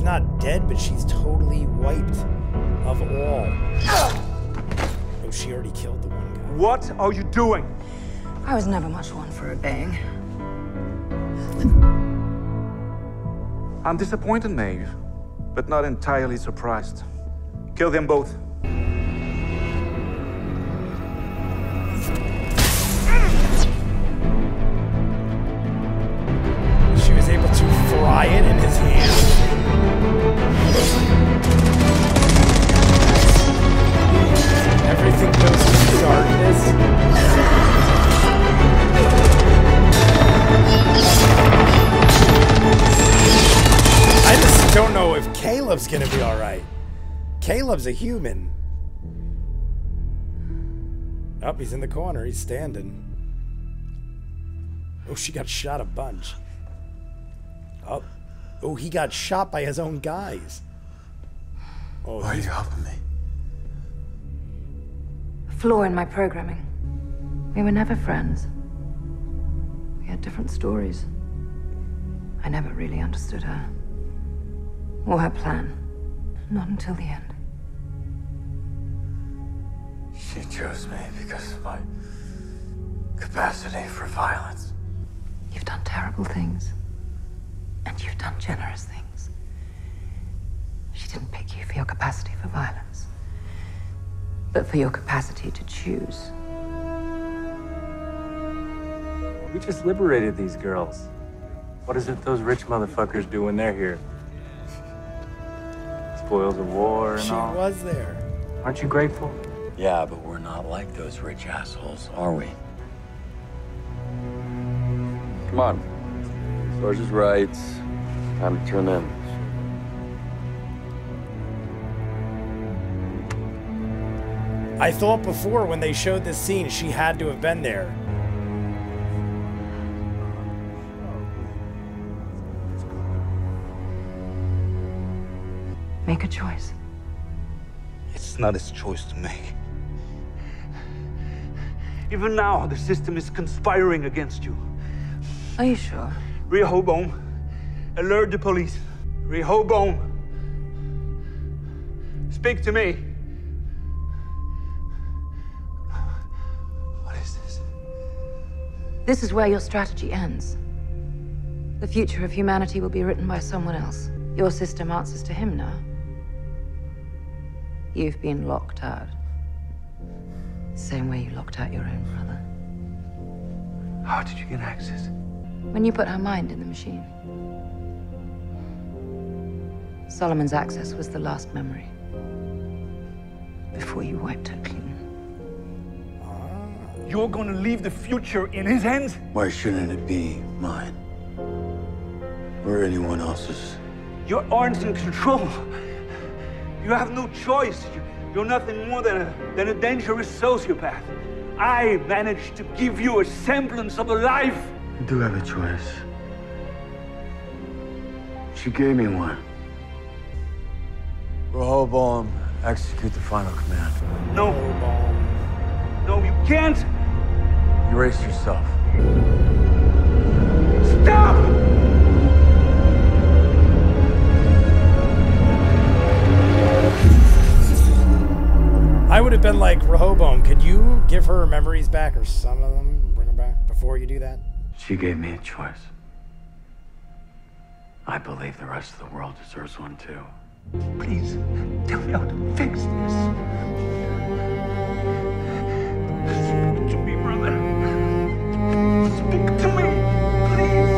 not dead, but she's totally wiped of all. Oh, she already killed the one guy. What are you doing? I was never much one for obeying. I'm disappointed, Maeve, but not entirely surprised. Kill them both. She was able to fry it in his hand. Everything goes to darkness. I just don't know if Caleb's gonna be alright. Caleb's a human. Oh, he's in the corner. He's standing. Oh, she got shot a bunch. Oh, oh, he got shot by his own guys. Oh, why are you helping me? Flaw in my programming. We were never friends. We had different stories. I never really understood her. Or her plan. Not until the end. She chose me because of my capacity for violence. You've done terrible things. And you've done generous things. She didn't pick you for your capacity for violence, but for your capacity to choose. We just liberated these girls. What is it those rich motherfuckers do when they're here? Spoils of war and all. She was there. Aren't you grateful? Yeah, but we're not like those rich assholes, are we? Come on. Sarge is right. Time to turn in. I thought before when they showed this scene, she had to have been there. Make a choice. It's not his choice to make. Even now, the system is conspiring against you. Are you sure? Rehoboam, alert the police. Rehoboam, speak to me. What is this? This is where your strategy ends. The future of humanity will be written by someone else. Your system answers to him now. You've been locked out. Same way you locked out your own brother. How did you get access? When you put her mind in the machine. Solomon's access was the last memory. Before you wiped her clean. You're gonna leave the future in his hands? Why shouldn't it be mine? Or anyone else's? You aren't in control. You have no choice. You're nothing more than a dangerous sociopath. I managed to give you a semblance of a life. You do have a choice. She gave me one. Rehoboam, execute the final command. No. No, you can't. Erase yourself. Stop! I would have been like, Rehoboam, could you give her memories back, or some of them, bring them back before you do that? She gave me a choice. I believe the rest of the world deserves one too. Please, tell me how to fix this. Speak to me, brother. Speak to me, please.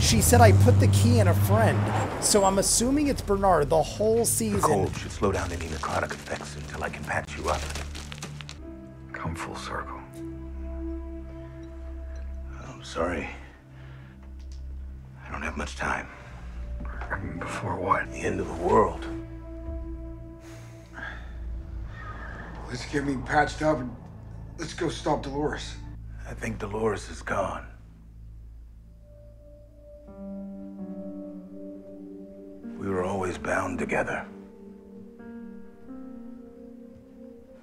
She said I put the key in a friend, so I'm assuming it's Bernard the whole season. The cold should slow down any necrotic effects until I can patch you up. Come full circle. I'm sorry. I don't have much time. Before what? The end of the world. Let's get me patched up and let's go stop Dolores. I think Dolores is gone. We were always bound together.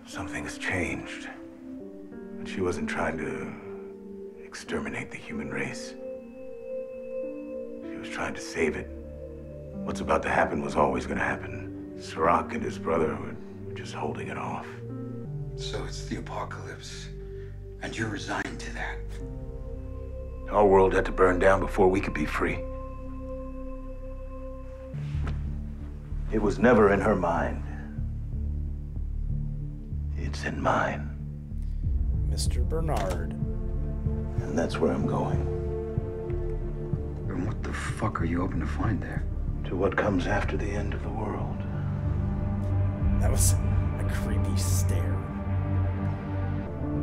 Something has changed. But she wasn't trying to exterminate the human race. She was trying to save it. What's about to happen was always gonna happen. Sirach and his brother were just holding it off. So it's the apocalypse, and you're resigned to that. Our world had to burn down before we could be free. It was never in her mind. It's in mine. Mr. Bernard. And that's where I'm going. And what the fuck are you hoping to find there? To what comes after the end of the world. That was a creepy stare.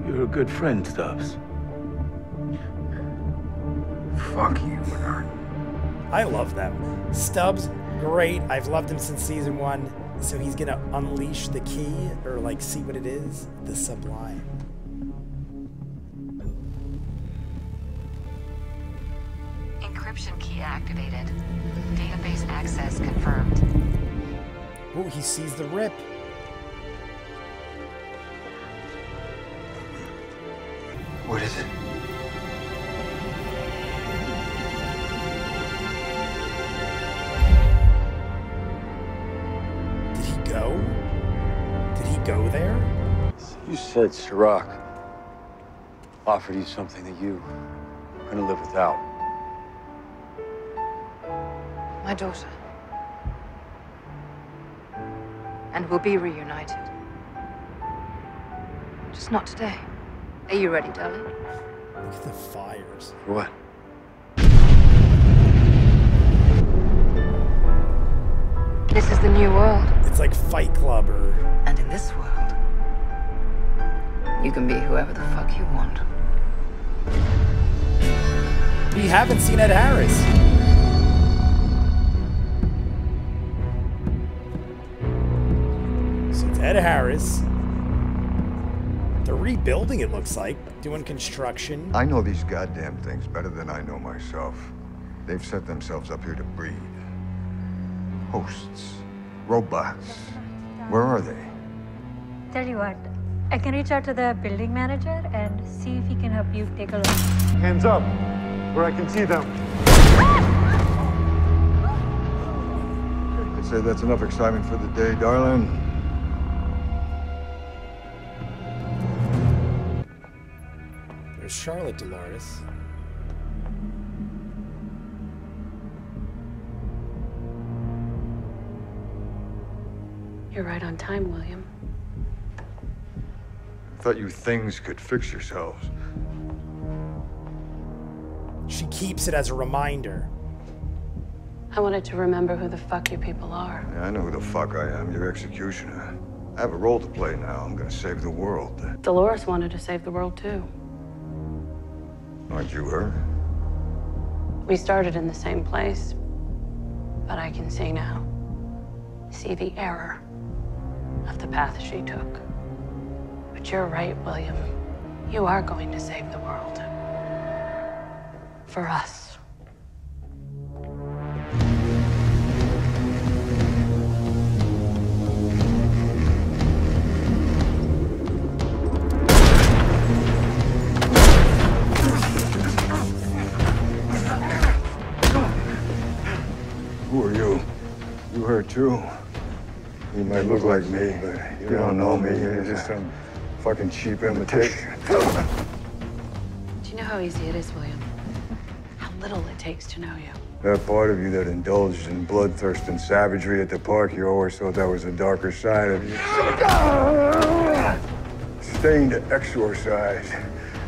You're a good friend, Stubbs. Fuck you, Bernard. I love them. Stubbs, great. I've loved him since season 1. So he's gonna unleash the key, or like see what it is, the sublime. Encryption key activated. Database access confirmed. Oh, he sees the rip. What is it? Did he go? Did he go there? You said Sirach offered you something that you couldn't live without. My daughter. And we'll be reunited. Just not today. Are you ready, darling? Look at the fires. For what? This is the new world. It's like Fight Club or... And in this world, you can be whoever the fuck you want. We haven't seen Ed Harris. So it's Ed Harris. They're rebuilding, it looks like. Doing construction. I know these goddamn things better than I know myself. They've set themselves up here to breed. Hosts. Robots. Where are they? Tell you what, I can reach out to the building manager and see if he can help you take a look. Hands up, where I can see them. I'd say that's enough excitement for the day, darling. There's Charlotte Dolores. You're right on time, William. I thought you things could fix yourselves. She keeps it as a reminder. I wanted to remember who the fuck you people are. Yeah, I know who the fuck I am, your executioner. I have a role to play now. I'm gonna save the world. Dolores wanted to save the world, too. Aren't you her? We started in the same place, but I can see now. See the error of the path she took. But you're right, William. You are going to save the world. For us. Who are you? You her too? You might look like me, but you don't know me. You're just some fucking cheap imitation. Do you know how easy it is, William? How little it takes to know you. That part of you that indulged in bloodthirst and savagery at the park, you always thought that was the darker side of you. Stain to exorcise.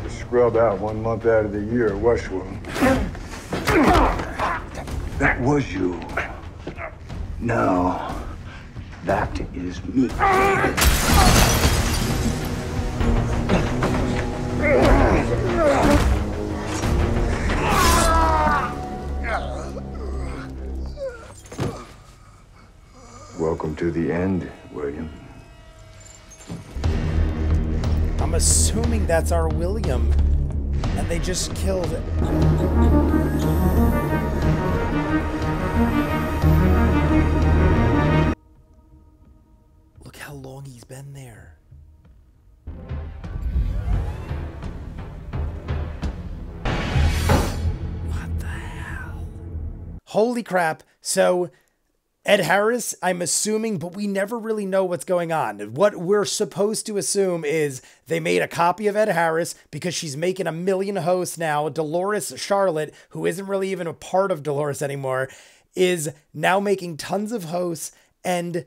Scrub out 1 month out of the year at Westworld. That was you. No, that is me. Welcome to the end, William. I'm assuming that's our William. And they just killed it. Look how long he's been there. What the hell? Holy crap. So Ed Harris, I'm assuming, but we never really know what's going on. What we're supposed to assume is they made a copy of Ed Harris because she's making a million hosts now. Dolores Charlotte, who isn't really even a part of Dolores anymore, is now making tons of hosts, and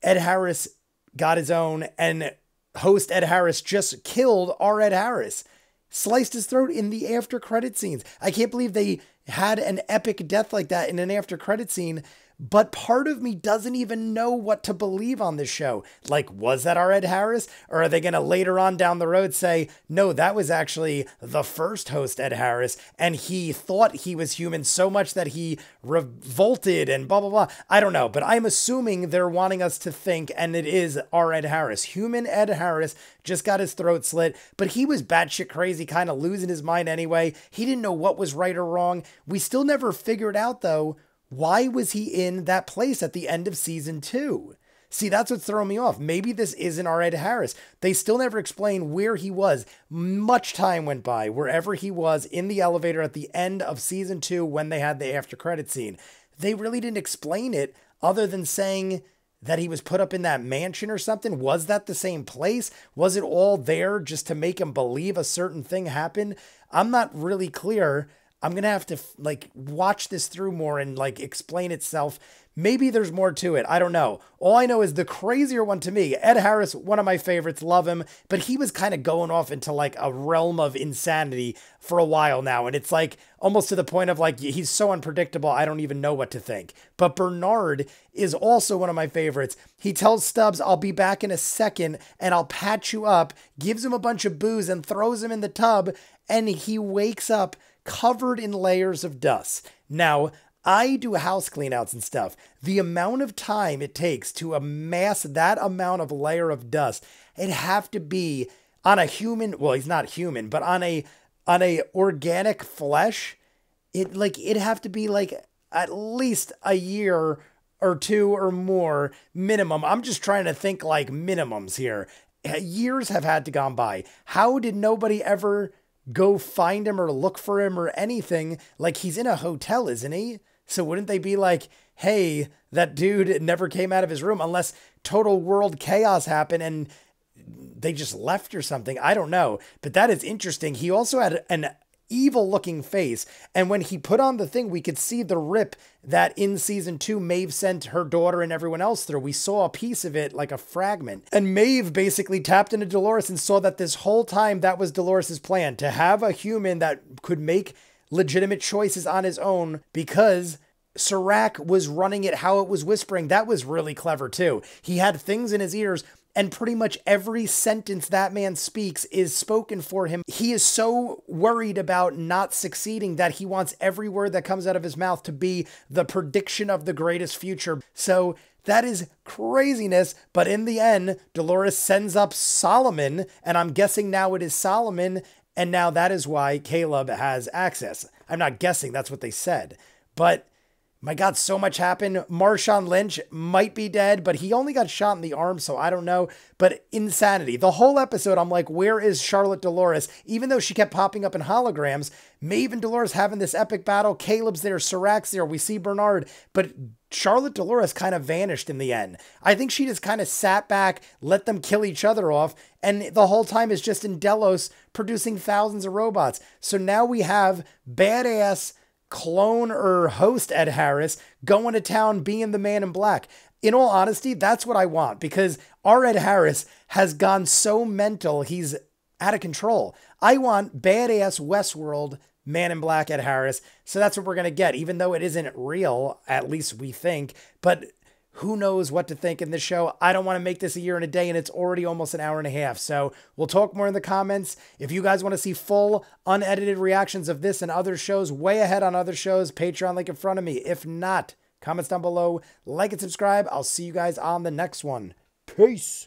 Ed Harris got his own, and host Ed Harris just killed our Ed Harris. Sliced his throat in the after credit scenes. I can't believe they had an epic death like that in an after credit scene. But part of me doesn't even know what to believe on this show. Like, was that our Ed Harris? Or are they going to later on down the road say, no, that was actually the first host, Ed Harris, and he thought he was human so much that he revolted and blah, blah, blah. I don't know, but I'm assuming they're wanting us to think, and it is our Ed Harris. Human Ed Harris just got his throat slit, but he was batshit crazy, kind of losing his mind anyway. He didn't know what was right or wrong. We still never figured out, though, why was he in that place at the end of season 2? See, that's what's throwing me off. Maybe this isn't our Ed Harris. They still never explain where he was. Much time went by wherever he was in the elevator at the end of season 2 when they had the after credit scene. They really didn't explain it other than saying that he was put up in that mansion or something. Was that the same place? Was it all there just to make him believe a certain thing happened? I'm not really clear. I'm going to have to watch this through more and explain itself. Maybe there's more to it. I don't know. All I know is the crazier one to me, Ed Harris, one of my favorites, love him, but he was kind of going off into a realm of insanity for a while now. And it's almost to the point of he's so unpredictable. I don't even know what to think. But Bernard is also one of my favorites. He tells Stubbs, I'll be back in a second and I'll patch you up, gives him a bunch of booze and throws him in the tub. And he wakes up covered in layers of dust. Now, I do house cleanouts and stuff. The amount of time it takes to amass that amount of layer of dust, it'd have to be on a human, well, he's not human, but on a organic flesh, it'd have to be at least a year or two or more minimum. I'm just trying to think minimums here. Years have had to gone by. How did nobody ever go find him or look for him or anything? He's in a hotel, isn't he? So wouldn't they be hey, that dude never came out of his room, unless total world chaos happened and they just left or something? I don't know, but that is interesting. He also had an evil looking face, and when he put on the thing, we could see the rip that in season 2 Maeve sent her daughter and everyone else through. We saw a piece of it, like a fragment, and Maeve basically tapped into Dolores and saw that this whole time that was Dolores's plan, to have a human that could make legitimate choices on his own, because Serac was running it how it was whispering. That was really clever too. He had things in his ears, and pretty much every sentence that man speaks is spoken for him. He is so worried about not succeeding that he wants every word that comes out of his mouth to be the prediction of the greatest future. So that is craziness. But in the end, Dolores sends up Solomon, and I'm guessing now it is Solomon, and now that is why Caleb has access. I'm not guessing, that's what they said. But my God, so much happened. Marshawn Lynch might be dead, but he only got shot in the arm, so I don't know. But insanity. The whole episode, I'm like, where is Charlotte Dolores? Even though she kept popping up in holograms, Maeve and Dolores having this epic battle. Caleb's there, Serac's there, we see Bernard. But Charlotte Dolores kind of vanished in the end. I think she just kind of sat back, let them kill each other off, and the whole time is just in Delos producing thousands of robots. So now we have badass clone or host Ed Harris going to town being the Man in Black. In all honesty, that's what I want, because our Ed Harris has gone so mental, he's out of control. I want badass Westworld Man in Black Ed Harris, so that's what we're going to get, even though it isn't real, at least we think, but who knows what to think in this show. I don't want to make this a year and a day, and it's already almost an hour and a half. So we'll talk more in the comments. If you guys want to see full unedited reactions of this and other shows, way ahead on other shows, Patreon link in front of me. If not, comments down below, like and subscribe. I'll see you guys on the next one. Peace.